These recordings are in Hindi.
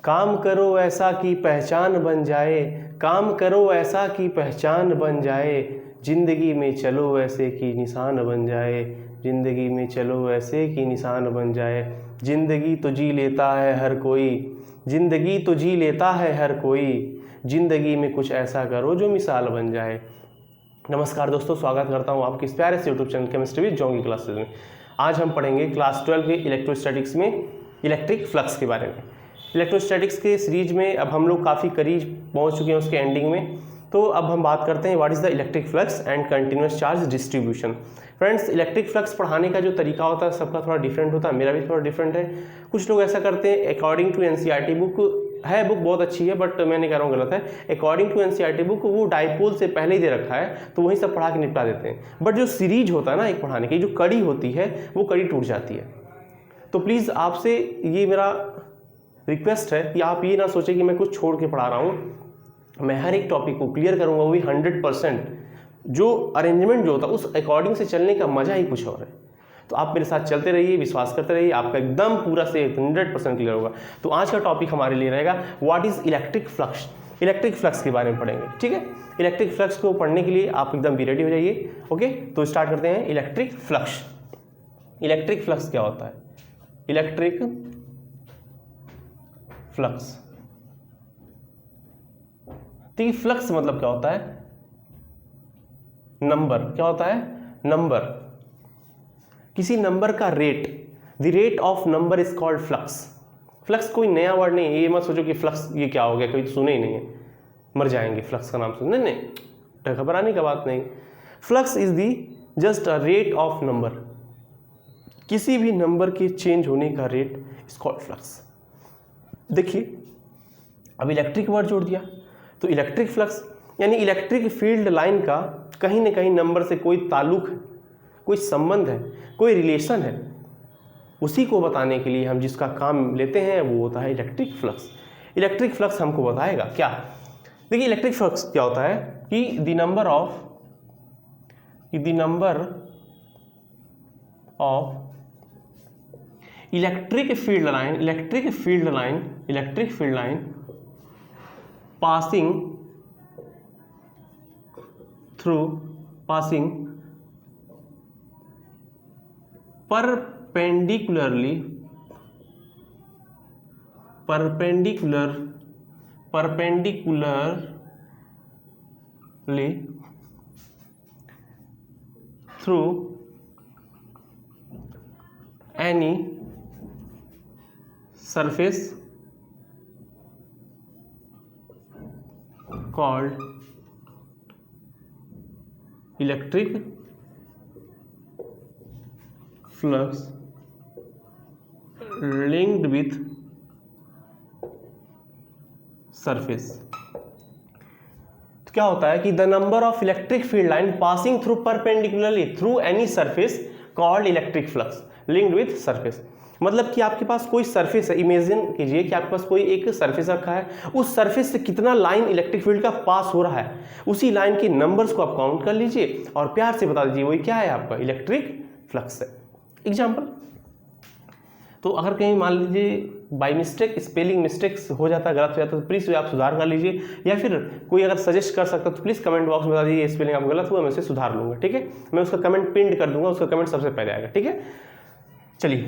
काम करो ऐसा कि पहचान बन जाए, काम करो ऐसा कि पहचान बन जाए, जिंदगी में चलो ऐसे कि निशान बन जाए, जिंदगी में चलो ऐसे कि निशान बन जाए। जिंदगी तो जी लेता है हर कोई, जिंदगी तो जी लेता है हर कोई, जिंदगी में कुछ ऐसा करो जो मिसाल बन जाए। नमस्कार दोस्तों, स्वागत करता हूं आपके इस प्यारे से यूट्यूब चैनल केमिस्ट्री विद जोंगी क्लासेज में। आज हम पढ़ेंगे क्लास 12 के इलेक्ट्रोस्टैटिक्स में इलेक्ट्रिक फ्लक्स के बारे में। इलेक्ट्रोस्टैटिक्स के सीरीज में अब हम लोग काफ़ी करीब पहुंच चुके हैं उसके एंडिंग में। तो अब हम बात करते हैं what is the electric flux and continuous charge distribution. Friends, electric flux पढ़ाने का जो तरीका होता है सबका थोड़ा डिफरेंट होता है, मेरा भी थोड़ा डिफरेंट है। कुछ लोग ऐसा करते हैं अकॉर्डिंग टू एनसीईआरटी बुक है, बुक बहुत अच्छी है, बट मैं नहीं कह रहा हूँ गलत है। अकॉर्डिंग टू एनसीईआरटी बुक वो डाइपोल से पहले ही दे रखा है, तो वहीं सब पढ़ा के निपटा देते हैं। बट जो सीरीज होता है ना एक पढ़ाने की, जो कड़ी होती है वो कड़ी टूट जाती है। तो प्लीज़ आपसे ये मेरा रिक्वेस्ट है कि आप ये ना सोचें कि मैं कुछ छोड़ के पढ़ा रहा हूँ। मैं हर एक टॉपिक को क्लियर करूँगा, वो भी 100%। जो अरेंजमेंट जो होता है उस अकॉर्डिंग से चलने का मजा ही कुछ और है। तो आप मेरे साथ चलते रहिए, विश्वास करते रहिए, आपका एकदम पूरा से 100% क्लियर होगा। तो आज का टॉपिक हमारे लिए रहेगा what is electric flux. Electric flux के बारे में पढ़ेंगे, ठीक है। इलेक्ट्रिक फ्लक्स को पढ़ने के लिए आप एकदम भी रेडी हो जाइए। ओके, तो स्टार्ट करते हैं। Electric flux. इलेक्ट्रिक फ्लक्स क्या होता है? इलेक्ट्रिक फ्लक्स, तो ये फ्लक्स मतलब क्या होता है? नंबर। क्या होता है? नंबर। किसी नंबर का rate, the rate of number is called flux. Flux कोई नया वर्ड नहीं है, ये मत सोचो कि फ्लक्स ये क्या हो गया, कोई तो सुने ही नहीं है, मर जाएंगे फ्लक्स का नाम सुन। नहीं नहीं, घबराने का बात नहीं। Flux is the just a rate of number, किसी भी नंबर के चेंज होने का रेट इज कॉल्ड फ्लक्स। देखिए, अब इलेक्ट्रिक वर्ड जोड़ दिया तो इलेक्ट्रिक फ्लक्स यानी इलेक्ट्रिक फील्ड लाइन का कहीं ना कहीं नंबर से कोई ताल्लुक है, कोई संबंध है, कोई रिलेशन है। उसी को बताने के लिए हम जिसका काम लेते हैं वो होता है इलेक्ट्रिक फ्लक्स। इलेक्ट्रिक फ्लक्स हमको बताएगा क्या? देखिए, इलेक्ट्रिक फ्लक्स क्या होता है कि the number of electric field line passing perpendicularly through any surface called electric flux linked with surface। तो क्या होता है कि the number of electric field line passing through perpendicularly through any surface called electric flux linked with surface. मतलब कि आपके पास कोई सरफेस है, इमेजिन कीजिए कि आपके पास कोई एक सरफेस रखा है, उस सरफेस से कितना लाइन इलेक्ट्रिक फील्ड का पास हो रहा है, उसी लाइन के नंबर्स को आप काउंट कर लीजिए और प्यार से बता दीजिए वही क्या है, आपका इलेक्ट्रिक फ्लक्स है। एग्जाम्पल, तो अगर कहीं मान लीजिए बाई मिस्टेक स्पेलिंग मिस्टेक्स हो जाता है, गलत हो जाता है, तो प्लीज़ आप सुधार कर लीजिए, या फिर कोई अगर सजेस्ट कर सकता है तो प्लीज़ कमेंट बॉक्स में बता दीजिए स्पेलिंग आपको गलत हुआ, मैं उसे सुधार लूँगा, ठीक है। मैं उसका कमेंट पिंड कर दूंगा, उसका कमेंट सबसे पहले आएगा, ठीक है। चलिए,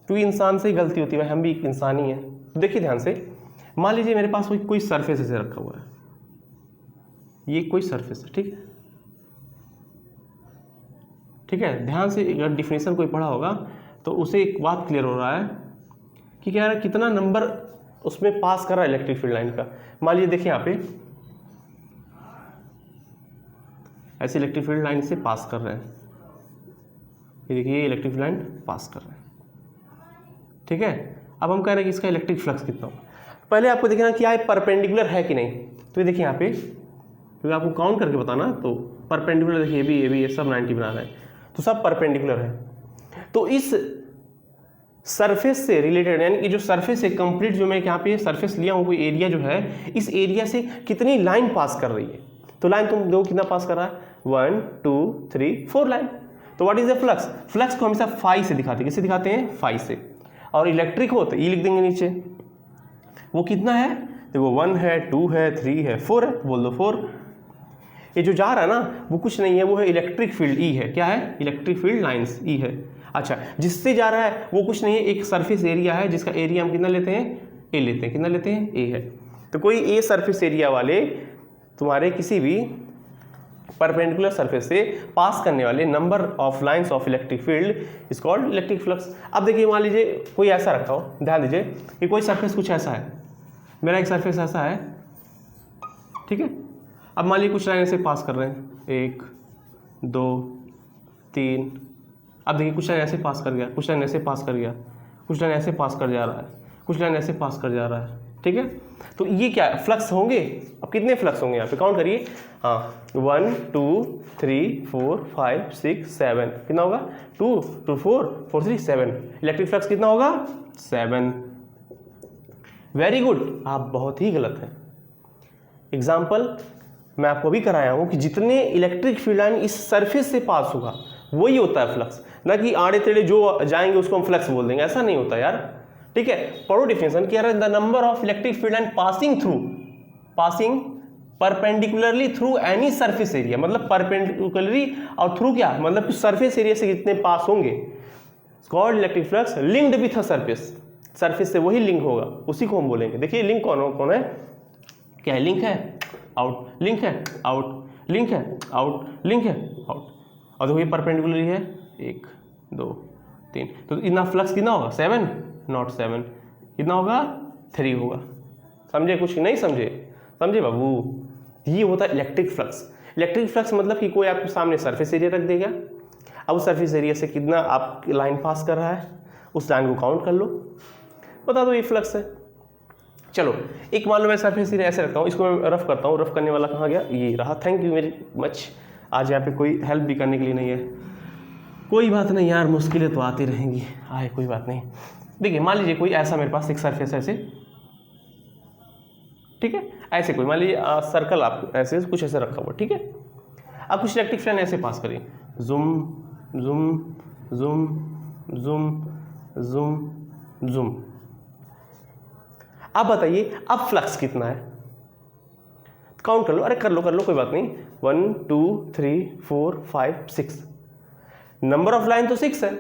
क्योंकि इंसान से ही गलती होती है, हम भी एक इंसान ही हैं। तो देखिए ध्यान से, मान लीजिए मेरे पास कोई सरफेस ऐसे रखा हुआ है, ये कोई सरफेस है, ठीक है, ठीक है। ध्यान से अगर डिफिनेशन कोई पढ़ा होगा तो उसे एक बात क्लियर हो रहा है कि क्या है, कितना नंबर उसमें पास कर रहा है इलेक्ट्रिक फील्ड लाइन का। मान लीजिए देखिए यहाँ पे ऐसे इलेक्ट्रिक फील्ड लाइन से पास कर रहे हैं, ये देखिए इलेक्ट्रिक फील्ड लाइन पास कर रहे हैं, ठीक है। अब हम कह रहे हैं कि इसका इलेक्ट्रिक फ्लक्स कितना हो। पहले आपको देखना कि क्या परपेंडिकुलर है कि नहीं। तो ये देखिए यहाँ पे, क्योंकि आपको काउंट करके बताना, तो परपेंडिकुलर देखिए ये भी ये सब 90 बना रहा है, तो सब परपेंडिकुलर है। तो इस सरफेस से रिलेटेड यानी कि जो सरफेस है कंप्लीट, जो मैं यहाँ पे सरफेस लिया हूँ, कोई एरिया जो है, इस एरिया से कितनी लाइन पास कर रही है। तो लाइन तुम देखो कितना पास कर रहा है, 1 2 3 4 लाइन। तो what is the flux? Flux को हमेशा फाई से दिखाते हैं। किससे दिखाते हैं? फाई से। और इलेक्ट्रिक हो तो ई लिख देंगे नीचे, वो कितना है, देखो 1 है, 2 है, 3 है, 4 है, बोल दो 4। ये जो जा रहा है ना वो कुछ नहीं है, वो है इलेक्ट्रिक फील्ड ई है। क्या है, इलेक्ट्रिक फील्ड लाइंस ई है। अच्छा, जिससे जा रहा है वो कुछ नहीं है, एक सरफेस एरिया है जिसका एरिया हम कितना लेते हैं, ए लेते हैं। कितना लेते हैं, ए है। तो कोई ए सरफेस एरिया वाले तुम्हारे किसी भी परपेंडिकुलर सरफेस से पास करने वाले number of lines of electric field is called electric flux. अब देखिए, मान लीजिए कोई ऐसा रखा हो, ध्यान दीजिए कि कोई सरफेस कुछ ऐसा है, मेरा एक सरफेस ऐसा है, ठीक है। अब मान लीजिए कुछ लाइन ऐसे पास कर रहे हैं, 1 2 3। अब देखिए कुछ लाइन ऐसे पास कर गया, कुछ लाइन ऐसे पास कर गया, कुछ लाइन ऐसे पास कर जा रहा है, कुछ लाइन ऐसे पास कर जा रहा है, ठीक है। तो ये क्या है, फ्लक्स होंगे। अब कितने फ्लक्स होंगे यहाँ पे, काउंट करिए। हाँ, 1 2 3 4 5 6 7। कितना होगा, 2 2 4 4 3 7। इलेक्ट्रिक फ्लक्स कितना होगा, 7। वेरी गुड, आप बहुत ही गलत हैं। एग्जाम्पल मैं आपको भी कराया हूँ कि जितने इलेक्ट्रिक फील्ड लाइन इस सरफेस से पास होगा वही होता है फ्लक्स, ना कि आड़े टेढ़े जो जाएंगे उसको हम फ्लक्स बोल देंगे, ऐसा नहीं होता यार, ठीक है। पढ़ो डिफिनेशन, क्या है, the number of electric field line passing perpendicularly through any surface area, मतलब परपेंडिकुलरली और थ्रू क्या, मतलब कि सरफेस एरिया से जितने पास होंगे called electric flux linked with a surface से वही लिंक होगा, उसी को हम बोलेंगे। देखिए लिंक कौन है, क्या है, लिंक है आउट, लिंक है आउट, लिंक है आउट, लिंक है आउट। और देखो ये परपेंडिकुलरली है, 1 2 3। तो इतना फ्लक्स कितना होगा, 7 नॉट 7, कितना होगा, 3 होगा। समझे, कुछ नहीं समझे, समझे बाबू। ये होता है इलेक्ट्रिक फ्लक्स। इलेक्ट्रिक फ्लक्स मतलब कि कोई आपके सामने सरफेस एरिया रख देगा, अब उस सरफेस एरिया से कितना आप लाइन पास कर रहा है, उस लाइन को काउंट कर लो, बता दो ये फ्लक्स है। चलो एक मान लो मैं सरफेस एरिया ऐसे रखता हूँ, इसको मैं रफ करता हूँ। रफ करने वाला कहाँ गया, ये रहा। Thank you very much. आज यहाँ पे कोई हेल्प भी करने के लिए नहीं है। कोई बात नहीं यार, मुश्किलें तो आती रहेंगी, आए कोई बात नहीं। देखिए मान लीजिए कोई ऐसा मेरे पास एक सरफेस ऐसे, ठीक है, ऐसे कोई मान लीजिए सर्कल आप ऐसे कुछ ऐसे रखा हुआ, ठीक है। अब कुछ इलेक्ट्रिक फील्ड ऐसे पास करिए, zoom zoom zoom zoom zoom zoom. अब बताइए अब फ्लक्स कितना है, काउंट कर लो। अरे कर लो कोई बात नहीं। 1 2 3 4 5 6। नंबर ऑफ लाइन तो 6 है,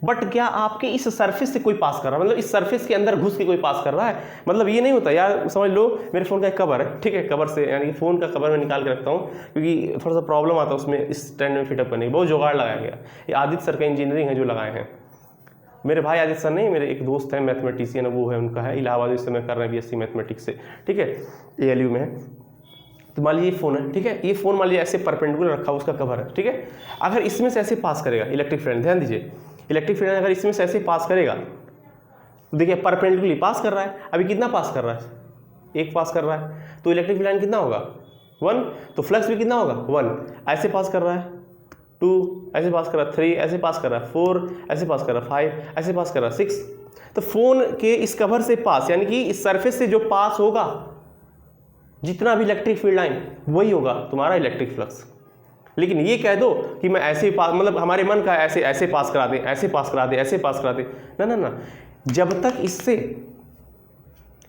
बट क्या आपके इस सरफेस से कोई पास कर रहा है, मतलब इस सरफेस के अंदर घुस के कोई पास कर रहा है। मतलब ये नहीं होता यार, समझ लो मेरे फ़ोन का एक कवर है, ठीक है, कवर से यानी फ़ोन का कवर मैं निकाल के रखता हूँ क्योंकि थोड़ा सा प्रॉब्लम आता है उसमें इस स्टैंड में फिटअप करने की, बहुत जुगाड़ लगाया गया। ये आदित्य सर का इंजीनियरिंग है जो लगाए हैं, मेरे भाई आदित्य सर नहीं, मेरे एक दोस्त है मैथमेटिशियन, वो है, उनका है इलाहाबाद, इस समय कर रहे हैं बीएससी मैथमेटिक्स से, ठीक है, ALU में है। तो मान लीजिए फ़ोन है, ठीक है, ये फ़ोन मान लीजिए ऐसे परपेंडिकुलर रखा, उसका कवर है, ठीक है। अगर इसमें से ऐसे पास करेगा इलेक्ट्रिक फील्ड, ध्यान दीजिए, इलेक्ट्रिक फील्ड अगर इसमें से ऐसे पास करेगा तो देखिए परपेंडिकुलरली पास कर रहा है। अभी कितना पास कर रहा है, 1 पास कर रहा है, तो इलेक्ट्रिक फील्ड लाइन कितना होगा, 1। तो फ्लक्स भी कितना होगा, 1। ऐसे पास कर रहा है, 2 ऐसे पास कर रहा है, 3 ऐसे पास कर रहा है, 4 ऐसे पास कर रहा है, 5 ऐसे पास कर रहा है, 6। तो फोन के इस कवर से पास, यानी कि इस सरफेस से जो पास होगा जितना भी इलेक्ट्रिक फील्ड लाइन, वही होगा तुम्हारा इलेक्ट्रिक फ्लक्स। लेकिन ये कह दो कि मैं ऐसे पास, मतलब हमारे मन का ऐसे ऐसे पास करा दे, ऐसे पास करा दे, ऐसे पास करा दे, ना ना ना, जब तक इससे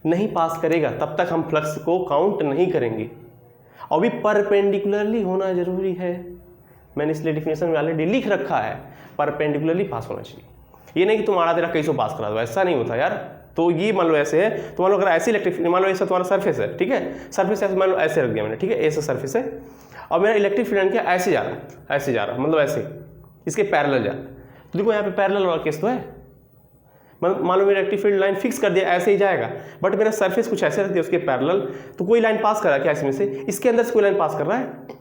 नहीं पास करेगा तब तक हम फ्लक्स को काउंट नहीं करेंगे। और भी परपेंडिकुलरली होना जरूरी है, मैंने इसलिए डिफिनेशन में ऑलरेडी लिख रखा है, परपेंडिकुलरली पास होना चाहिए। ये नहीं कि तुम आड़ा तेरा कैसे पास करा दो, ऐसा नहीं होता यार। तो ये मान लो ऐसे है, तो मान लो अगर ऐसे इलेक्ट्रिक, मान लो ऐसा तुम्हारा सरफेस है, ठीक है, सरफेस ऐसे मान लो ऐसे रख दिया मैंने, ठीक है, ऐसा सरफेस है, और मेरा इलेक्ट्रिक फील्ड क्या ऐसे जा रहा है, ऐसे जा रहा है, मतलब ऐसे इसके पैरेलल जा रहा है। तो देखो यहाँ पे पैरेलल वाला केस तो है, मतलब मान लो मेरा इलेक्ट्रिक फील्ड लाइन फिक्स कर दिया ऐसे ही जाएगा, बट मेरा सरफेस कुछ ऐसे रख दिया उसके पैरेलल, तो कोई लाइन पास कर रहा है क्या इसमें से, इसके अंदर से कोई लाइन पास कर रहा है,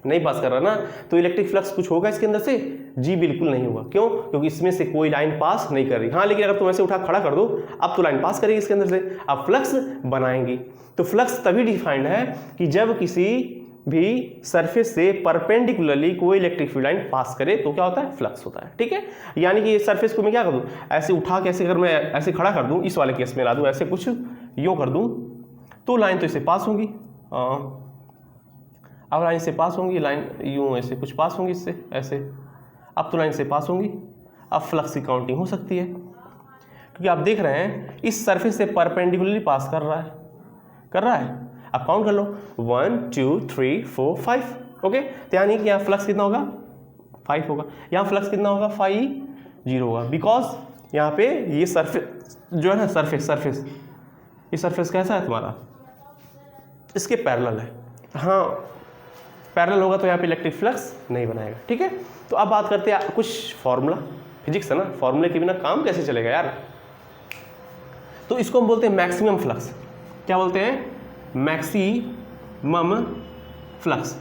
नहीं पास कर रहा ना, तो इलेक्ट्रिक फ्लक्स कुछ होगा इसके अंदर से, जी बिल्कुल नहीं होगा। क्यों, क्योंकि इसमें से कोई लाइन पास नहीं कर रही। हाँ लेकिन अगर तुम ऐसे उठा खड़ा कर दो, अब तो लाइन पास करेगी इसके अंदर से, अब फ्लक्स बनाएंगी। तो फ्लक्स तभी डिफाइंड है कि जब किसी भी सरफेस से परपेंडिकुलरली कोई इलेक्ट्रिक फील्ड लाइन पास करे तो क्या होता है, फ्लक्स होता है, ठीक है। यानी कि ये सरफेस को मैं क्या कर दूं, ऐसे उठा के ऐसे अगर मैं ऐसे खड़ा कर दूं, इस वाले केस में ला दूं, ऐसे कुछ यूँ कर दूं, तो लाइन तो इससे पास होंगी, अब लाइन से पास होंगी, लाइन यूँ ऐसे कुछ पास होंगी इससे ऐसे, अब तो लाइन से पास होंगी, अब फ्लक्स की काउंटिंग हो सकती है। क्योंकि आप देख रहे हैं इस सरफेस से परपेंडिकुलरली पास कर रहा है। आप काउंट कर लो 1 2 3 4 5। ओके, तो यानी कि यहाँ फ्लक्स कितना होगा 5 होगा, यहाँ फ्लक्स कितना होगा 5 0 होगा, बिकॉज यहाँ पे ये सरफेस जो है ना सरफेस ये सरफेस कैसा है तुम्हारा, इसके पैरेलल है। हाँ पैरेलल होगा तो यहाँ पे इलेक्ट्रिक फ्लक्स नहीं बनाएगा। ठीक है, तो अब बात करते हैं कुछ फॉर्मूला, फिजिक्स है ना, फॉर्मूले के बिना काम कैसे चलेगा यार। तो इसको हम बोलते हैं मैक्सिमम फ्लक्स। क्या बोलते हैं, मैक्सिमम फ्लक्स।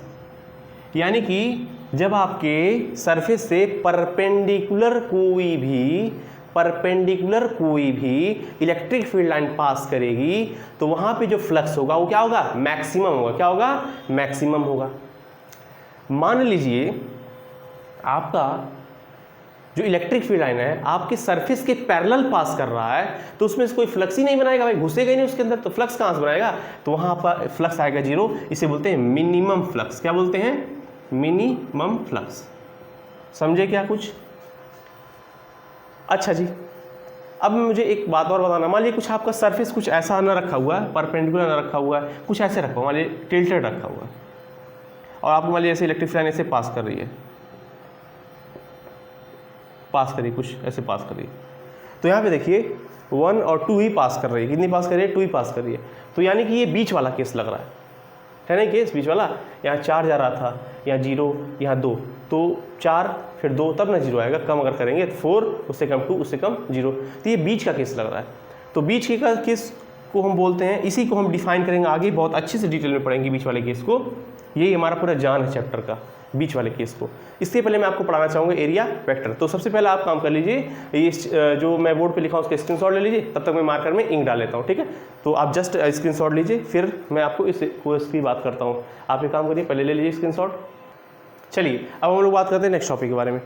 यानी कि जब आपके सरफेस से परपेंडिकुलर कोई भी इलेक्ट्रिक फील्ड लाइन पास करेगी तो वहां पे जो फ्लक्स होगा वो क्या होगा, मैक्सिमम होगा। क्या होगा, मैक्सिमम होगा। मान लीजिए आपका जो इलेक्ट्रिक फील्ड लाइन है आपके सरफेस के पैरेलल पास कर रहा है तो उसमें से कोई फ्लक्स ही नहीं बनाएगा भाई, घुसेगा ही नहीं उसके अंदर, तो फ्लक्स कहाँ से बनाएगा, तो वहाँ पर फ्लक्स आएगा 0। इसे बोलते हैं मिनिमम फ्लक्स। क्या बोलते हैं, मिनिमम फ्लक्स। समझे क्या कुछ। अच्छा जी, अब मुझे एक बात और बताना। मान लीजिए कुछ आपका सरफेस कुछ ऐसा ना रखा हुआ है, परपेंडिकुलर ना रखा हुआ है, कुछ ऐसे रखा हुआ, मान लीजिए टिल्टेड रखा हुआ है और आपको मान लीजिए ऐसे इलेक्ट्रिक फील्ड लाइन ऐसे पास कर रही है, कुछ ऐसे पास कर रही है, तो यहाँ पे देखिए 1 और 2 ही पास कर रही है। कितनी पास कर रही है, 2 ही पास कर रही है। तो यानी कि ये बीच वाला केस लग रहा है ना, केस बीच वाला। यहाँ 4 जा रहा था, यहाँ 0, यहाँ 2, तो 4 फिर 2 तब ना 0 आएगा, कम अगर करेंगे तो 4 उससे कम 2 उससे कम 0, तो ये बीच का केस लग रहा है। तो बीच के का केस को हम बोलते हैं, इसी को हम डिफाइन करेंगे आगे, बहुत अच्छे से डिटेल में पढ़ेंगे बीच वाले केस को। यही हमारा पूरा जान है चैप्टर का, बीच वाले केस को। इससे पहले मैं आपको पढ़ाना चाहूँगा एरिया वेक्टर। तो सबसे पहले आप काम कर लीजिए, ये जो मैं बोर्ड पे लिखा हूँ उसका स्क्रीनशॉट ले लीजिए, तब तक मैं मार्कर में इंक डाल लेता हूँ। ठीक है, तो आप जस्ट स्क्रीनशॉट लीजिए, फिर मैं आपको इस कोर्स की बात करता हूँ। आप ये काम करिए, पहले ले लीजिए स्क्रीनशॉट। चलिए अब हम लोग बात करते हैं नेक्स्ट टॉपिक के बारे में।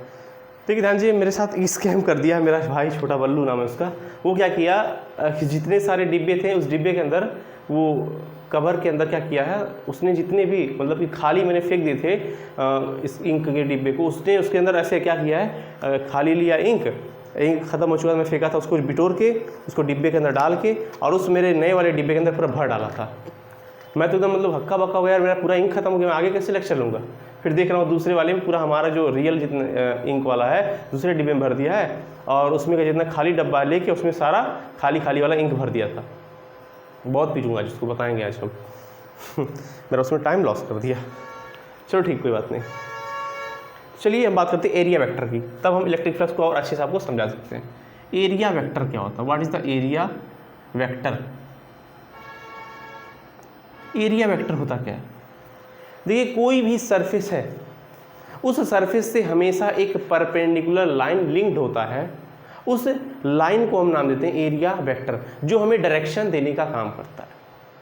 देखिए ध्यान जी, मेरे साथ स्कैम कर दिया मेरा भाई, छोटा बल्लू नाम है उसका। वो क्या किया, जितने सारे डिब्बे थे उस डिब्बे के अंदर, वो कवर के अंदर क्या किया है उसने, जितने भी मतलब कि खाली मैंने फेंक दिए थे इस इंक के डिब्बे को, उसने उसके अंदर ऐसे क्या किया है, खाली लिया इंक ख़त्म हो चुका मैं फेंका था उसको बिटोर के उसको डिब्बे के अंदर डाल के, और उस मेरे नए वाले डिब्बे के अंदर पूरा भर डाला था। मैं तो एकदम मतलब हक्का बक्का हो गया यार, मेरा पूरा इंक खत्म हो गया, मैं आगे कैसे लेक्चर लूँगा। फिर देख रहा हूँ दूसरे वाले में पूरा हमारा जो रियल जितना इंक वाला है दूसरे डिब्बे में भर दिया है, और उसमें का जितना खाली डब्बा लेके उसमें सारा खाली वाला इंक भर दिया था। बहुत पीटूंगा जिसको बताएंगे आज हम मेरा उसमें टाइम लॉस कर दिया। चलो ठीक, कोई बात नहीं। चलिए हम बात करते हैं एरिया वेक्टर की, तब हम इलेक्ट्रिक फ्लक्स को और अच्छे से आपको समझा सकते हैं। एरिया वेक्टर क्या होता है, what is the area vector. Area vector होता क्या है, देखिए कोई भी सरफेस है, उस सरफेस से हमेशा एक परपेंडिकुलर लाइन लिंक्ड होता है, उस लाइन को हम नाम देते हैं एरिया वेक्टर, जो हमें डायरेक्शन देने का काम करता है।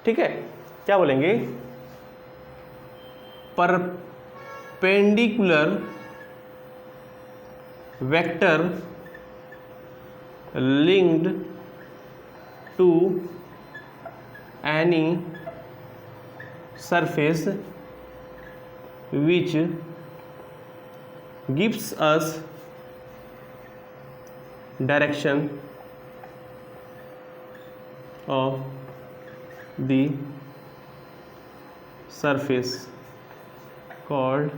ठीक है, क्या बोलेंगे, perpendicular vector linked to any surface which gives us direction of the surface called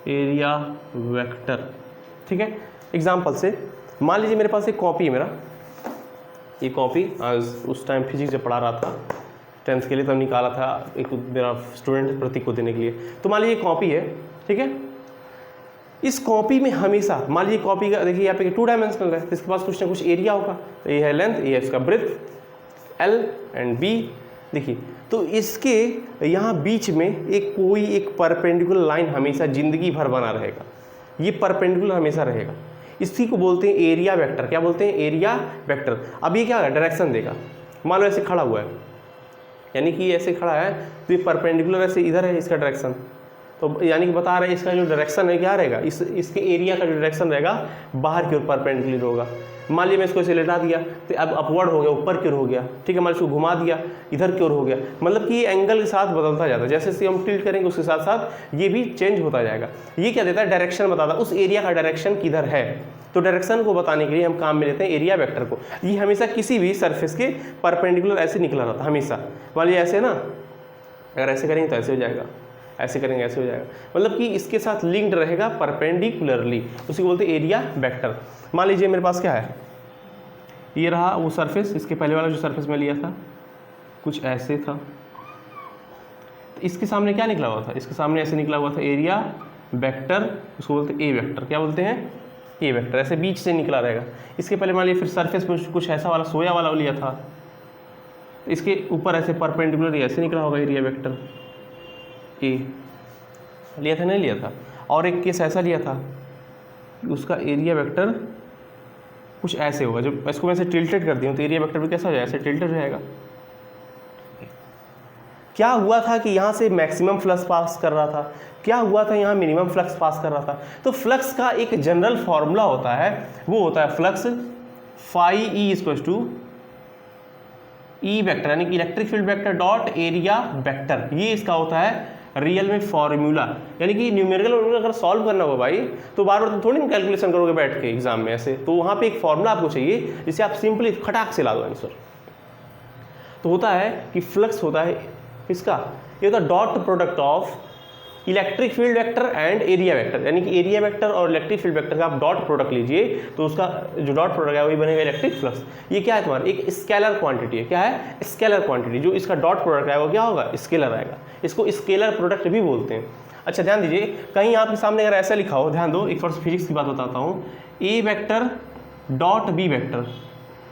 area vector। ठीक है, एग्जाम्पल से मान लीजिए मेरे पास एक कॉपी है, मेरा ये कॉपी आज उस टाइम फिजिक्स जब पढ़ा रहा था 10th के लिए, तब निकाला था एक मेरा स्टूडेंट प्रतीक को देने के लिए। तो मान लीजिए कॉपी है, ठीक है, इस कॉपी में हमेशा मान लीजिए कॉपी का देखिए यहाँ पे 2 डायमेंशनल है, इसके पास कुछ ना कुछ एरिया होगा, तो ये है लेंथ, ये है इसका ब्रेथ L एंड B। देखिए तो इसके यहाँ बीच में एक परपेंडिकुलर लाइन हमेशा ज़िंदगी भर बना रहेगा, ये परपेंडिकुलर हमेशा रहेगा, इसी को बोलते हैं एरिया वेक्टर। क्या बोलते हैं, एरिया वेक्टर। अब ये क्या है, डायरेक्शन देगा। मान लो ऐसे खड़ा हुआ है, यानी कि ये ऐसे खड़ा है तो ये परपेंडिकुलर ऐसे इधर है इसका डायरेक्शन, तो यानी कि बता रहे हैं इसका जो डायरेक्शन है क्या रहेगा, इसके एरिया का जो डायरेक्शन रहेगा बाहर की ओर परपेंडिकुलर होगा। मान लिया मैं इसको ऐसे लेटा दिया तो अब अपवर्ड हो गया, ऊपर की ओर हो गया, ठीक है। मान इसको घुमा दिया इधर की ओर हो गया, मतलब कि ये एंगल के साथ बदलता जाता है। जैसे जैसे हम टिल्ट करेंगे उसके साथ साथ ये भी चेंज होता जाएगा। ये क्या देता है, डायरेक्शन बताता है उस एरिया का डायरेक्शन किधर है। तो डायरेक्शन को बताने के लिए हम काम में लेते हैं एरिया वेक्टर को। ये हमेशा किसी भी सरफेस के परपेंडिकुलर ऐसे निकला रहता है हमेशा। मान लिया ऐसे ना, अगर ऐसे करेंगे तो ऐसे हो जाएगा, ऐसे करेंगे ऐसे हो जाएगा, मतलब कि इसके साथ लिंक्ड रहेगा परपेंडिकुलरली, उसी को बोलते हैं एरिया वेक्टर। मान लीजिए मेरे पास क्या है, ये रहा वो सरफेस, इसके पहले वाला जो सरफेस में लिया था कुछ ऐसे था, तो इसके सामने क्या निकला हुआ था, इसके सामने ऐसे निकला हुआ था एरिया वेक्टर, उसको बोलते हैं ए वेक्टर। क्या बोलते हैं, ए वेक्टर। ऐसे बीच से निकला रहेगा। इसके पहले मान लीजिए फिर सरफेस में कुछ ऐसा वाला सोया वाला लिया था, तो इसके ऊपर ऐसे परपेंडिकुलर ऐसे निकला होगा एरिया वेक्टर ए, लिया था नहीं लिया था। और एक केस ऐसा लिया था, उसका एरिया वेक्टर कुछ ऐसे होगा। जब इसको मैं ऐसे टिल्टेड कर दिया तो एरिया वेक्टर भी कैसा हो जाएगा, ऐसे टिल्टेड रहेगा। क्या हुआ था कि यहाँ से मैक्सिमम फ्लक्स पास कर रहा था, क्या हुआ था यहाँ मिनिमम फ्लक्स पास कर रहा था। तो फ्लक्स का एक जनरल फॉर्मूला होता है, वो होता है flux phi E equals to E vector, यानी कि electric field vector dot area vector. ये इसका होता है रियल में फॉर्मूला। यानी कि न्यूमेरिकल अगर सॉल्व करना हो भाई तो बार बार तो थोड़ी ना कैलकुलेशन करोगे बैठ के एग्जाम में ऐसे, तो वहाँ पे एक फॉर्मूला आपको चाहिए जिसे आप सिंपली खटाक से ला दो आंसर। तो होता है कि फ्लक्स होता है इसका, ये होता है dot product of electric field vector and area vector. यानी कि एरिया वेक्टर और इलेक्ट्रिक फील्ड वेक्टर का आप डॉट प्रोडक्ट लीजिए तो उसका जो डॉट प्रोडक्ट है वही बनेगा इलेक्ट्रिक फ्लक्स। ये क्या है तुम्हारा, एक स्केलर क्वांटिटी है। क्या है, स्केलर क्वांटिटी। जो इसका डॉट प्रोडक्ट है वो क्या होगा, स्केलर आएगा। इसको स्केलर प्रोडक्ट भी बोलते हैं। अच्छा ध्यान दीजिए, कहीं आपके सामने अगर ऐसा लिखा हो, ध्यान दो, एक थोड़ा फिजिक्स की बात बताता हूँ, ए वेक्टर डॉट बी वेक्टर,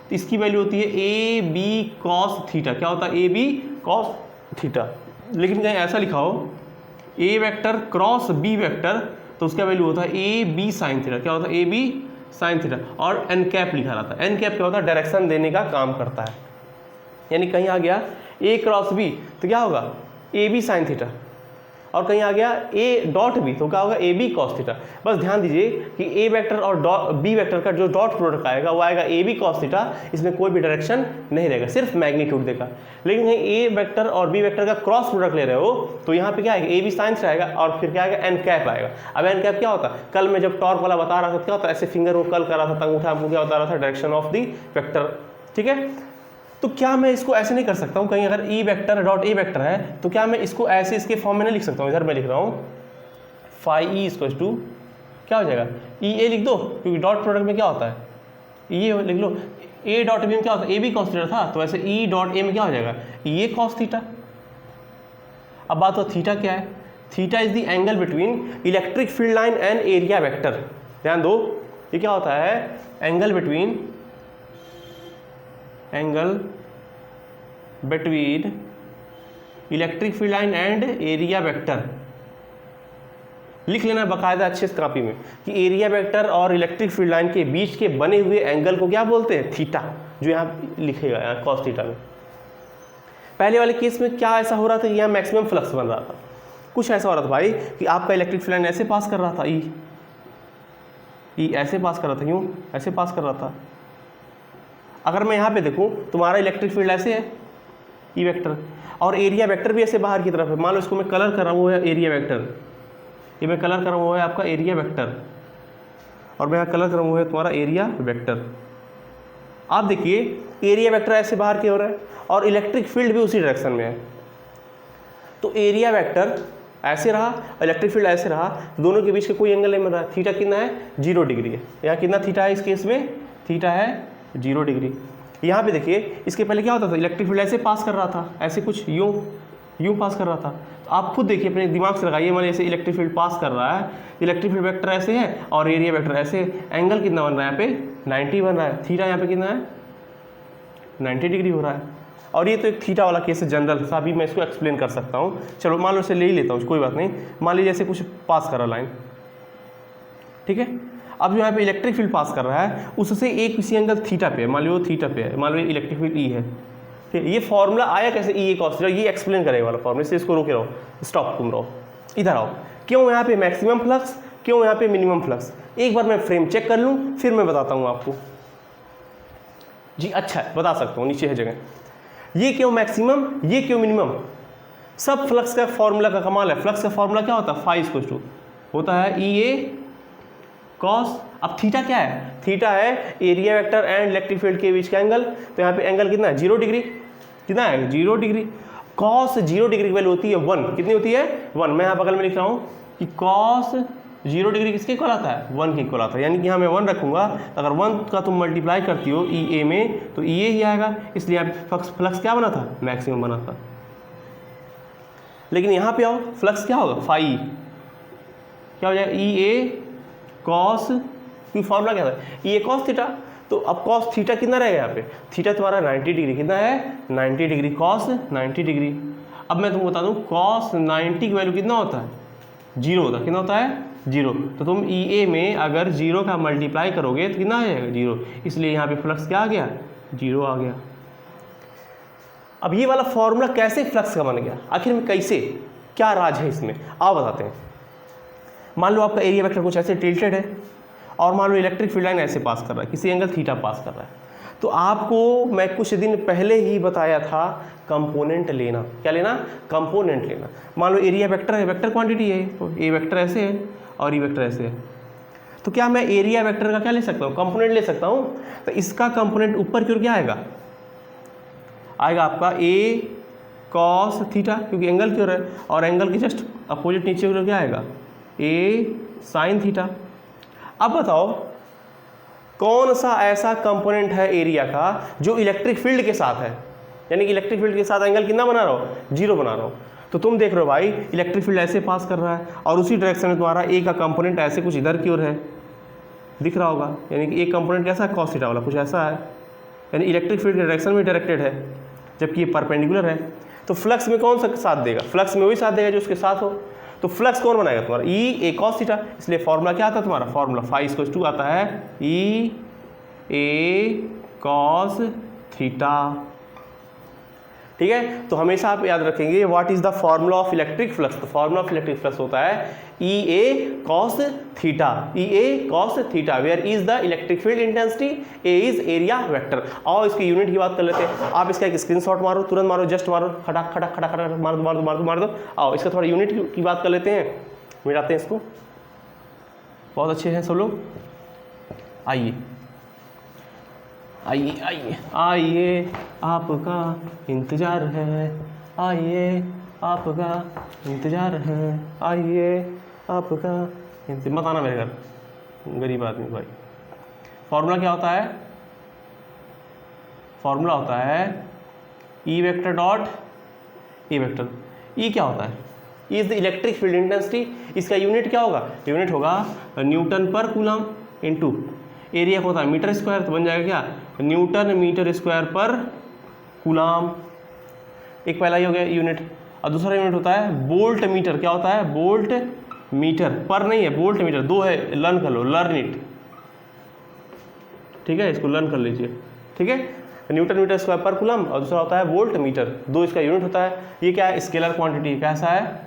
तो इसकी वैल्यू होती है ए बी कॉस थीटा। क्या होता है, ए बी कॉस थीटा। लेकिन कहीं ऐसा लिखा हो ए वेक्टर क्रॉस बी वेक्टर, तो उसका वैल्यू होता है ए बी साइन थीटा। क्या होता है, ए बी साइन थीटा। और एन कैप लिखा रहता है। एन कैप क्या होता है, डायरेक्शन देने का काम करता है। यानी कहीं आ गया ए क्रॉस बी तो क्या होगा, ए बी साइन थीटा। और कहीं आ गया ए डॉट बी तो क्या होगा, ए बी कॉस थीटा। बस ध्यान दीजिए कि ए वेक्टर और बी वेक्टर का जो डॉट प्रोडक्ट आएगा वो आएगा ए बी कॉस थीटा। इसमें कोई भी डायरेक्शन नहीं रहेगा, सिर्फ मैग्नीट्यूड देगा। लेकिन ए वेक्टर और बी वेक्टर का क्रॉस प्रोडक्ट ले रहे हो तो यहाँ पे क्या आएगा, ए बी साइन से आएगा और फिर क्या आएगा, एन कैप आएगा। अब एन कैप क्या होता है, कल मैं जब टॉर्क वाला बता रहा था क्या होता है, ऐसे फिंगर को कल कर रहा था, अंगूठा आपको क्या बता रहा था, डायरेक्शन ऑफ दी वेक्टर। ठीक है, तो क्या मैं इसको ऐसे नहीं कर सकता हूँ, कहीं अगर ई वेक्टर डॉट ए वेक्टर है तो क्या मैं इसको ऐसे इसके फॉर्म में नहीं लिख सकता हूँ। इधर मैं लिख रहा हूँ फाई ई इक्वल्स टू क्या हो जाएगा, ई ए लिख दो, क्योंकि डॉट प्रोडक्ट में क्या होता है, ये लिख लो। ए डॉट बी में क्या होता है, ए बी कॉस थीटा था, तो ऐसे ई डॉट ए में क्या हो जाएगा, ये कॉस थीटा। अब बात हो थीटा क्या है, theta is the angle between electric field line and area vector. ध्यान दो, ये क्या होता है, angle between electric field line and area vector. लिख लेना बाकायदा अच्छे से कापी में कि एरिया वेक्टर और इलेक्ट्रिक फील्ड लाइन के बीच के बने हुए एंगल को क्या बोलते हैं, थीटा, जो यहाँ लिखेगा यहाँ कॉस थीटा में। पहले वाले केस में क्या ऐसा हो रहा था, यहाँ मैक्सिमम फ्लक्स बन रहा था, कुछ ऐसा हो रहा था भाई कि आपका इलेक्ट्रिक फील्ड लाइन ऐसे पास कर रहा था, ई ऐसे पास कर रहा था, यूँ ऐसे पास कर रहा था। अगर मैं यहाँ पे देखूँ तुम्हारा इलेक्ट्रिक फील्ड ऐसे है ई वेक्टर, और एरिया वेक्टर भी ऐसे बाहर की तरफ है। मान लो इसको मैं कलर कर रहा हूँ, वो है एरिया वेक्टर, ये मैं कलर कर रहा हूँ वो है आपका एरिया वेक्टर, और मैं यहाँ कलर कर रहा हूँ वो है तुम्हारा एरिया वेक्टर। आप देखिए एरिया वेक्टर ऐसे बाहर की हो रहा है और इलेक्ट्रिक फील्ड भी उसी डायरेक्शन में है। तो एरिया वेक्टर ऐसे रहा, इलेक्ट्रिक फील्ड ऐसे रहा, दोनों के बीच का कोई एंगल नहीं बन रहा है। थीटा कितना है, 0 डिग्री है। यहाँ कितना थीटा है इस केस में, थीटा है 0 डिग्री। यहाँ पे देखिए इसके पहले क्या होता था, इलेक्ट्रिक फील्ड ऐसे पास कर रहा था, ऐसे कुछ यूँ पास कर रहा था। तो आप खुद देखिए अपने दिमाग से लगाइए, मान ऐसे इलेक्ट्रिक फील्ड पास कर रहा है, इलेक्ट्रिक फील्ड वेक्टर ऐसे है और एरिया वेक्टर ऐसे, एंगल कितना बन रहा है यहाँ पे, 90 बन रहा है। थीटा यहाँ पे कितना है, 90 डिग्री हो रहा है। और ये तो एक थीटा वाला केस है जनरल सा, अभी मैं इसको एक्सप्लेन कर सकता हूँ। चलो मान लो इसे ले ही लेता हूँ, कोई बात नहीं। मान लीजिए ऐसे कुछ पास कर रहा लाइन, ठीक है। अब जो यहाँ पे इलेक्ट्रिक फील्ड पास कर रहा है उससे एक किसी एंगल थीटा पे है, मान लो थीटा पे है, मान लो इलेक्ट्रिक फील्ड ई है। ठीक है, ये फॉर्मूला आया कैसे, ई ए कॉस थीटा, ये एक्सप्लेन करेगा वाला फॉर्मूला, इससे इसको रोके रहो, स्टॉप, तुम रहो, इधर आओ। क्यों यहाँ पे मैक्सिमम फ्लक्स, क्यों यहाँ पे मिनिमम फ्लक्स। एक बार मैं फ्रेम चेक कर लूँ फिर मैं बताता हूँ आपको। जी अच्छा है, बता सकता हूँ, नीचे है जगह। ये क्यों मैक्सिमम, ये क्यों मिनिमम। सब फ्लक्स का फॉर्मूला का कमाल है। फ्लक्स का फॉर्मूला क्या होता है, फाई इक्वल टू होता है ई ए कॉस। अब थीटा क्या है, थीटा है area vector and electric field के बीच का एंगल। तो यहाँ पे एंगल कितना है, 0 डिग्री। कितना है, 0 डिग्री। कॉस 0 डिग्री की वैल्यू होती है 1। कितनी होती है, 1। मैं यहाँ बगल में लिख रहा हूँ कि कॉस 0 डिग्री किसके इक्वल आता है, 1 के इक्वल आता है। यानी कि यहाँ मैं 1 रखूँगा, अगर 1 का तुम मल्टीप्लाई करती हो ई ए में तो ई ए ही आएगा। इसलिए यहाँ पे फ्लक्स क्या बना था, मैक्सिमम बना था। लेकिन यहाँ पे आओ, फ्लक्स क्या होगा, फाई क्या हो जाएगा, ई ए कॉस, क्योंकि फॉर्मूला क्या था, ई ए कॉस थीटा। तो अब कॉस थीटा कितना रहेगा यहाँ पे, थीटा तुम्हारा 90 डिग्री। कितना है, 90 डिग्री, कॉस 90 डिग्री। अब मैं तुमको बता दूँ कॉस 90 की वैल्यू कितना होता है, 0 होता है। कितना होता है, 0। तो तुम ई ए में अगर 0 का मल्टीप्लाई करोगे तो कितना आ जाएगा, 0। इसलिए यहाँ पे फ्लक्स क्या आ गया, 0 आ गया। अब ये वाला फॉर्मूला कैसे फ्लक्स का बन गया, आखिर में कैसे, क्या राज है इसमें, आओ बताते हैं। मान लो आपका एरिया वेक्टर कुछ ऐसे टिल्टेड है और मान लो इलेक्ट्रिक फील्ड लाइन ऐसे पास कर रहा है, किसी एंगल थीटा पास कर रहा है। तो आपको मैं कुछ दिन पहले ही बताया था कंपोनेंट लेना। क्या लेना, कंपोनेंट लेना। मान लो एरिया वेक्टर है, वेक्टर क्वांटिटी है, तो ए वेक्टर ऐसे है और ई वेक्टर ऐसे है। तो क्या मैं एरिया वेक्टर का क्या ले सकता हूँ, कंपोनेंट ले सकता हूँ। तो इसका कंपोनेंट ऊपर की ओर क्या आएगा, आएगा आपका ए कॉस थीटा, क्योंकि एंगल की ओर है, और एंगल के जस्ट अपोजिट नीचे की ओर क्या आएगा, ए साइन थीटा। अब बताओ कौन सा ऐसा कंपोनेंट है एरिया का जो इलेक्ट्रिक फील्ड के साथ है, यानी कि इलेक्ट्रिक फील्ड के साथ एंगल कितना बना रहा हो, 0 बना रहा हो। तो तुम देख रहे हो भाई इलेक्ट्रिक फील्ड ऐसे पास कर रहा है और उसी डायरेक्शन में तुम्हारा ए का कंपोनेंट ऐसे कुछ इधर की ओर है, दिख रहा होगा। यानी कि एक कंपोनेंट कैसा है, कॉस थीटा वाला, कुछ ऐसा है, यानी इलेक्ट्रिक फील्ड के डायरेक्शन में डायरेक्टेड है, जबकि ये परपेंडिकुलर है। तो फ्लक्स में कौन सा साथ देगा, फ्लक्स में वही साथ देगा जो उसके साथ हो। तो फ्लक्स कौन बनाएगा तुम्हारा, ई ए कॉस थीटा। इसलिए फॉर्मूला क्या आता है तुम्हारा, फॉर्मूला फाई इक्वल टू आता है ई ए कॉस थीटा। ठीक है, तो हमेशा आप याद रखेंगे what is the formula of electric flux. तो फॉर्मूला ऑफ इलेक्ट्रिक फ्लक्स होता है E A cos theta, E A cos theta, where is the electric field intensity, A is area vector. आओ इसकी यूनिट की बात कर लेते हैं। आप इसका एक स्क्रीनशॉट मारो, तुरंत मारो, जस्ट मारो, खटाक खटाक खटाक खटाक मार दो मार दो मार दो मार दो। आओ इसका थोड़ा यूनिट की बात कर लेते हैं, मिटाते हैं इसको। बहुत अच्छे हैं सब लोग, आइए आइए आइए आइए, आपका इंतज़ार है, आइए आपका इंतज़ार है, आइए आपका इंतज़ार। मत आना मेरे घर, गरीब आदमी भाई। फॉर्मूला क्या होता है, फॉर्मूला होता है E vector dot A vector. E क्या होता है, E is the electric field intensity. इसका यूनिट क्या होगा, यूनिट होगा न्यूटन पर कूलम इनटू एरिया को होता है मीटर स्क्वायर, तो बन जाएगा क्या, न्यूटन मीटर स्क्वायर पर कूलम। एक पहला ही हो गया यूनिट। और दूसरा यूनिट होता है वोल्ट मीटर। क्या होता है, वोल्ट मीटर, पर नहीं है, वोल्ट मीटर, 2 है, लर्न कर लो, लर्न इट। ठीक है, इसको लर्न कर लीजिए। ठीक है, न्यूटन मीटर स्क्वायर पर कूलम, और दूसरा होता है वोल्ट मीटर, 2 इसका यूनिट होता है। ये क्या है, स्केलर क्वांटिटी। कैसा है,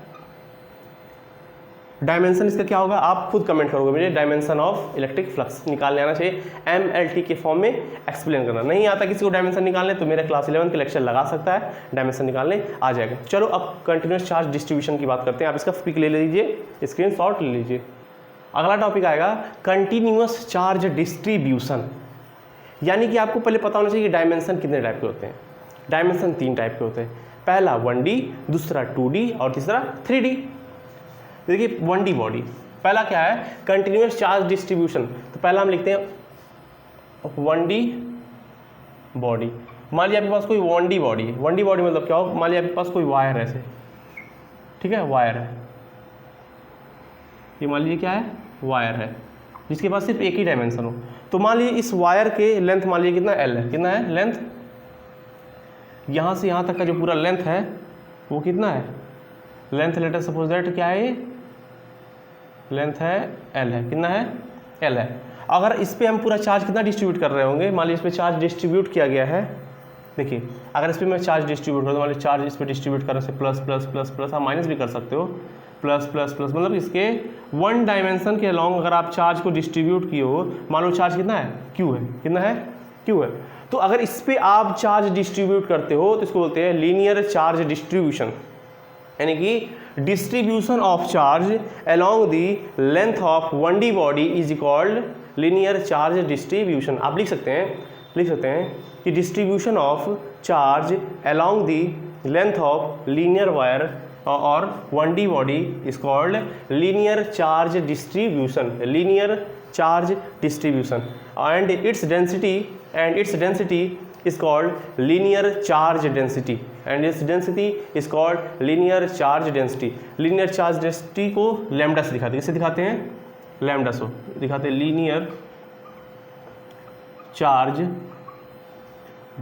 डायमेंशन इसका क्या होगा, आप खुद कमेंट करोगे मुझे। डायमेंशन ऑफ इलेक्ट्रिक फ्लक्स निकालने आना चाहिए, MLT के फॉर्म में एक्सप्लेन करना। नहीं आता किसी को डायमेंशन निकालने, तो मेरा क्लास 11 के लेक्चर लगा सकता है, डायमेंशन निकालने आ जाएगा। चलो अब कंटिन्यूस चार्ज डिस्ट्रीब्यूशन की बात करते हैं। आप इसका पिक ले लीजिए, स्क्रीनशॉट ले लीजिए। अगला टॉपिक आएगा कंटिन्यूस चार्ज डिस्ट्रीब्यूशन। यानी कि आपको पहले पता होना चाहिए कि डायमेंशन कितने टाइप के होते हैं। डायमेंशन 3 टाइप के होते हैं, पहला 1D, दूसरा 2D और तीसरा 3D। देखिए 1D बॉडी, पहला क्या है, कंटिन्यूस चार्ज डिस्ट्रीब्यूशन। तो पहला हम लिखते हैं 1D बॉडी। मान लिया आपके पास कोई 1D बॉडी है। 1D बॉडी मतलब क्या हो, मान लिया आपके पास कोई वायर है ऐसे, ठीक है, वायर है, ये मान लीजिए क्या है, वायर है, जिसके पास सिर्फ एक ही डायमेंशन हो। तो मान लीजिए इस वायर के लेंथ मान लीजिए कितना L है, कितना है लेंथ, यहाँ से यहाँ तक का जो पूरा लेंथ है वो कितना है, लेंथ लेटर सपोज दैट क्या है, ये लेंथ है L है, कितना है L है। अगर इस पर हम पूरा चार्ज कितना डिस्ट्रीब्यूट कर रहे होंगे, मान लीजिए इस पर चार्ज डिस्ट्रीब्यूट किया गया है, देखिए अगर इस पर मैं चार्ज डिस्ट्रीब्यूट कर दूँ, मान लीजिए चार्ज इस पर डिस्ट्रीब्यूट करने से प्लस प्लस प्लस प्लस, आप माइनस भी कर सकते हो, प्लस प्लस प्लस, मतलब इसके वन डायमेंशन के अलॉन्ग अगर आप चार्ज को डिस्ट्रीब्यूट किए हो, मान लो चार्ज कितना है, क्यू है, कितना है, क्यू है, तो अगर इस पर आप चार्ज डिस्ट्रीब्यूट करते हो तो इसको बोलते हैं लीनियर चार्ज डिस्ट्रीब्यूशन, यानी कि distribution of charge along the length of 1D body is called linear charge distribution. आप लिख सकते हैं कि distribution of charge along the length of linear wire और 1D body is called linear charge distribution, linear charge distribution, and its density is called linear charge density, and its density is called linear charge density। linear charge density को लैम्डा से दिखाते हैं, किससे दिखाते हैं, लैम्डा से दिखाते हैं, linear charge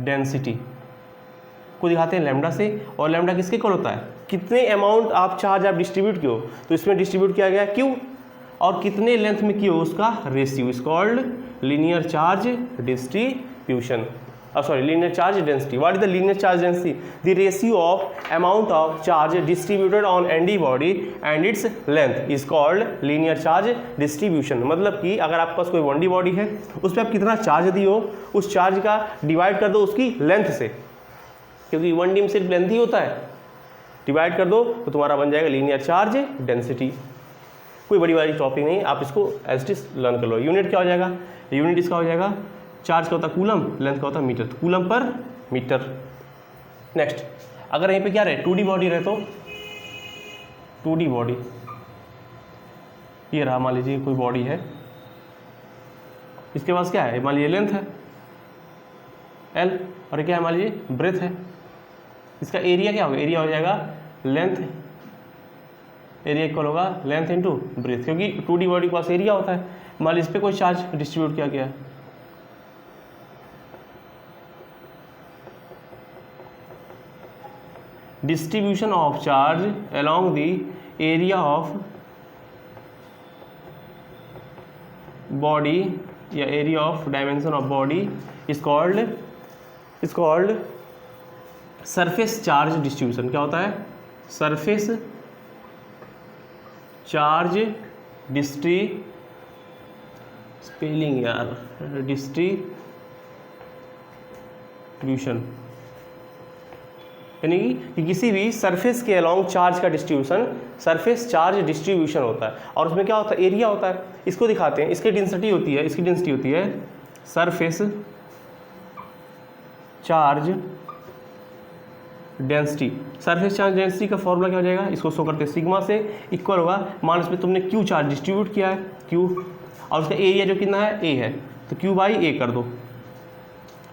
density को दिखाते हैं लैम्डा से। और लैम्डा किसके इक्वल होता है, कितने अमाउंट आप चार्ज आप डिस्ट्रीब्यूट किए हो, तो इसमें डिस्ट्रीब्यूट किया गया क्यू, और कितने लेंथ में किए हो उसका ratio is called linear charge distribution, sorry linear charge density. What is the linear charge density, the ratio of amount of charge distributed on any body and its length is called linear charge distribution. मतलब कि अगर आपके पास कोई 1D बॉडी है, उस पर आप कितना चार्ज दिए हो, उस चार्ज का डिवाइड कर दो उसकी लेंथ से, क्योंकि 1D में सिर्फ लेंथ ही होता है, डिवाइड कर दो तो तुम्हारा बन जाएगा लीनियर चार्ज डेंसिटी। कोई बड़ी वाली टॉपिक नहीं, आप इसको एज इट इज लर्न कर लो। यूनिट क्या हो जाएगा, यूनिट इसका हो जाएगा, चार्ज का होता है कूलम, लेंथ का होता है मीटर, तो कूलम पर मीटर। नेक्स्ट, अगर यहीं पे क्या रहे 2D बॉडी रहे तो 2D बॉडी, ये रहा मान लीजिए कोई बॉडी है, इसके पास क्या है, मान लीजिए लेंथ है L, और क्या है मान लीजिए ब्रेथ है, इसका एरिया क्या होगा, एरिया हो जाएगा लेंथ, एरिया इक्वल होगा लेंथ इंटू ब्रेथ, क्योंकि 2D बॉडी के पास एरिया होता है। मान लीजिए इस पर कोई चार्ज डिस्ट्रीब्यूट किया गया है, distribution of charge along the area of body या area of dimension of body is called surface charge distribution. क्या होता है, सरफेस चार्ज स्पेलिंग यार, डिस्ट्रीब्यूशन, यानी कि किसी भी सरफेस के अलोंग चार्ज का डिस्ट्रीब्यूशन सरफेस चार्ज डिस्ट्रीब्यूशन होता है। और उसमें क्या होता है, एरिया होता है, इसको दिखाते हैं, इसकी डेंसिटी होती है surface charge density. Surface charge density का फॉर्मूला क्या हो जाएगा, इसको शो करते हैं सिग्मा से, इक्वल होगा, मान इसमें तुमने क्यू चार्ज डिस्ट्रीब्यूट किया है क्यू, और उसका एरिया जो कितना है ए है, तो क्यू बाई ए कर दो,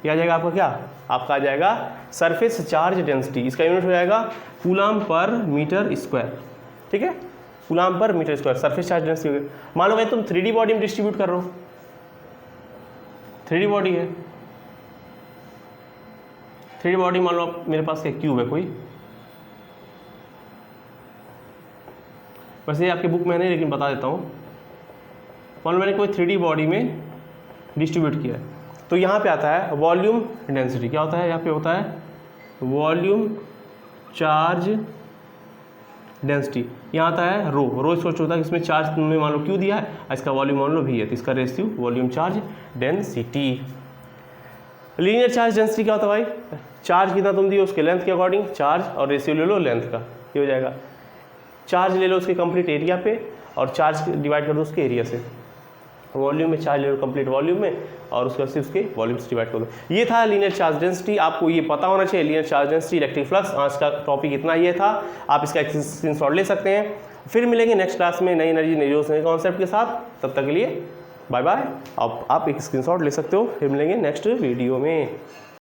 ये आ जाएगा आपका क्या, आपका आ जाएगा सरफेस चार्ज डेंसिटी। इसका यूनिट हो जाएगा कूलम पर मीटर स्क्वायर, ठीक है, coulomb per metre square surface charge density. मान लो भाई तुम 3D बॉडी में डिस्ट्रीब्यूट कर रहे हो, 3D बॉडी है, 3D बॉडी मान लो मेरे पास एक क्यूब है कोई, वैसे आपके बुक में नहीं लेकिन बता देता हूँ। मान लो मैंने कोई 3D बॉडी में डिस्ट्रीब्यूट किया है, तो यहाँ पे आता है वॉल्यूम डेंसिटी। क्या होता है, यहाँ पे होता है वॉल्यूम चार्ज डेंसिटी, यहाँ आता है रो इसको होता है, इसमें चार्ज तुमने मान लो क्यू दिया है, इसका वॉल्यूम मान लो भी है, तो इसका ratio volume charge density. Linear charge density क्या होता है भाई, चार्ज कितना तुम दिए उसके लेंथ के अकॉर्डिंग चार्ज, और रेशियो ले लो लेंथ का, ये हो जाएगा चार्ज ले लो उसके कंप्लीट एरिया पे, और चार्ज डिवाइड कर दो उसके एरिया से, वॉल्यूम में चार्ज ले लो कंप्लीट वॉल्यूम में, और उसके से उसके वॉल्यूम से डिवाइड कर दो। ये था लीनियर चार्ज डेंसिटी, आपको ये पता होना चाहिए linear charge density, electric flux. आज का टॉपिक इतना ही था, आप इसका स्क्रीनशॉट ले सकते हैं। फिर मिलेंगे नेक्स्ट क्लास में नई एनर्जी नई जोश नए कॉन्सेप्ट के साथ, तब तक के लिए बाय बाय। आप एक स्क्रीनशॉट ले सकते हो, फिर मिलेंगे नेक्स्ट वीडियो में।